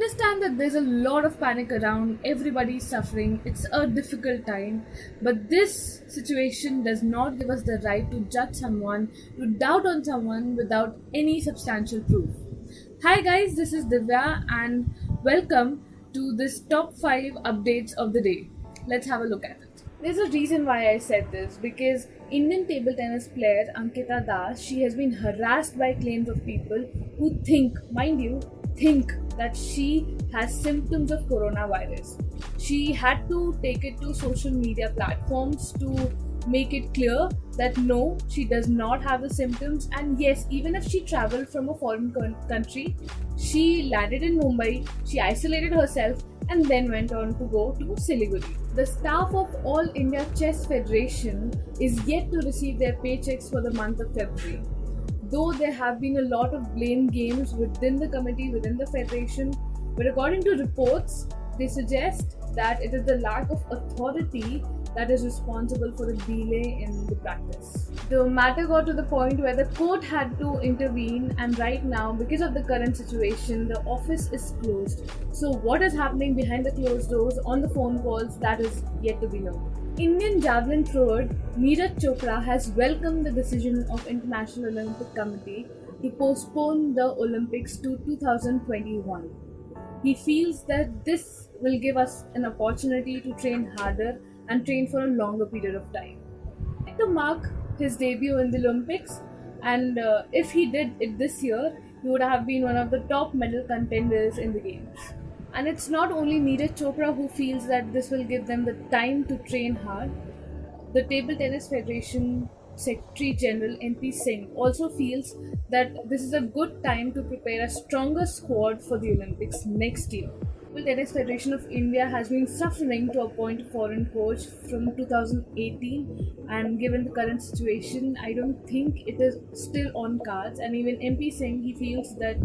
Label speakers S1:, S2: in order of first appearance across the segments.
S1: understand that there's a lot of panic around, everybody's suffering, it's a difficult time, but this situation does not give us the right to judge someone, to doubt on someone without any substantial proof. Hi guys, this is Divya and welcome to this top 5 updates of the day. Let's have a look at it. There's a reason why I said this because Indian table tennis player Ankita Das, she has been harassed by claims of people who think, mind you, think that she has symptoms of coronavirus. She had to take it to social media platforms to make it clear that no, she does not have the symptoms, and yes, even if she traveled from a foreign country, she landed in Mumbai, she isolated herself and then went on to go to Siliguri. The staff of All India Chess Federation is yet to receive their paychecks for the month of February. Though there have been a lot of blame games within the committee, within the federation, but according to reports, they suggest that it is the lack of authority that is responsible for the delay in the practice. The matter got to the point where the court had to intervene, and right now, because of the current situation, the office is closed. So what is happening behind the closed doors on the phone calls, that is yet to be known. Indian javelin thrower Neeraj Chopra has welcomed the decision of International Olympic Committee to postpone the Olympics to 2021. He feels that this will give us an opportunity to train harder and train for a longer period of time. To mark his debut in the Olympics, and if he did it this year, he would have been one of the top medal contenders in the games. And it's not only Neeraj Chopra who feels that this will give them the time to train hard. The Table Tennis Federation Secretary General MP Singh also feels that this is a good time to prepare a stronger squad for the Olympics next year. The Tennis Federation of India has been suffering to appoint a foreign coach from 2018, and given the current situation, I don't think it is still on cards. And even MP Singh, he feels that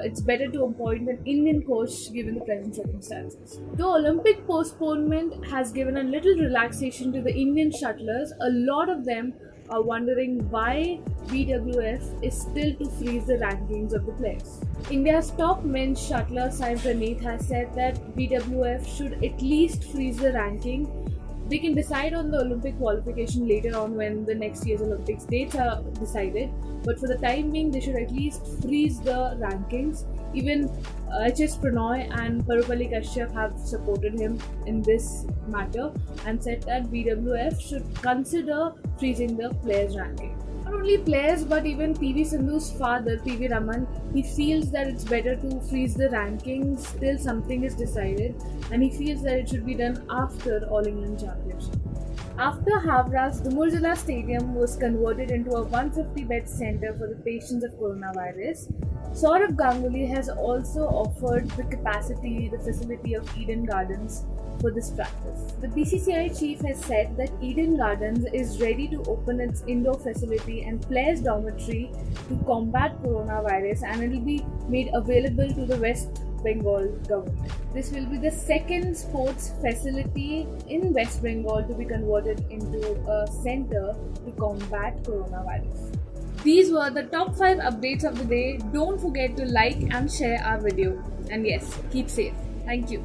S1: it's better to appoint an Indian coach given the present circumstances. The Olympic postponement has given a little relaxation to the Indian shuttlers. A lot of them are wondering why BWF is still to freeze the rankings of the players. India's top men's shuttler Sai Praneeth has said that BWF should at least freeze the ranking. They can decide on the Olympic qualification later on when the next year's Olympics dates are decided, but for the time being they should at least freeze the rankings. Even HS Pranoy and Parupalli Kashyap have supported him in this matter and said that BWF should consider freezing the players' ranking. Not only players but even PV Sindhu's father, PV Raman, he feels that it's better to freeze the rankings till something is decided, and he feels that it should be done after All England Championship. After Havra's Dumurjala Stadium was converted into a 150-bed centre for the patients of coronavirus, Saurav Ganguly has also offered the facility of Eden Gardens for this practice. The BCCI chief has said that Eden Gardens is ready to open its indoor facility and players' dormitory to combat coronavirus, and it will be made available to the West Bengal government. This will be the second sports facility in West Bengal to be converted into a centre to combat coronavirus. These were the top 5 updates of the day. Don't forget to like and share our video. And yes, keep safe. Thank you.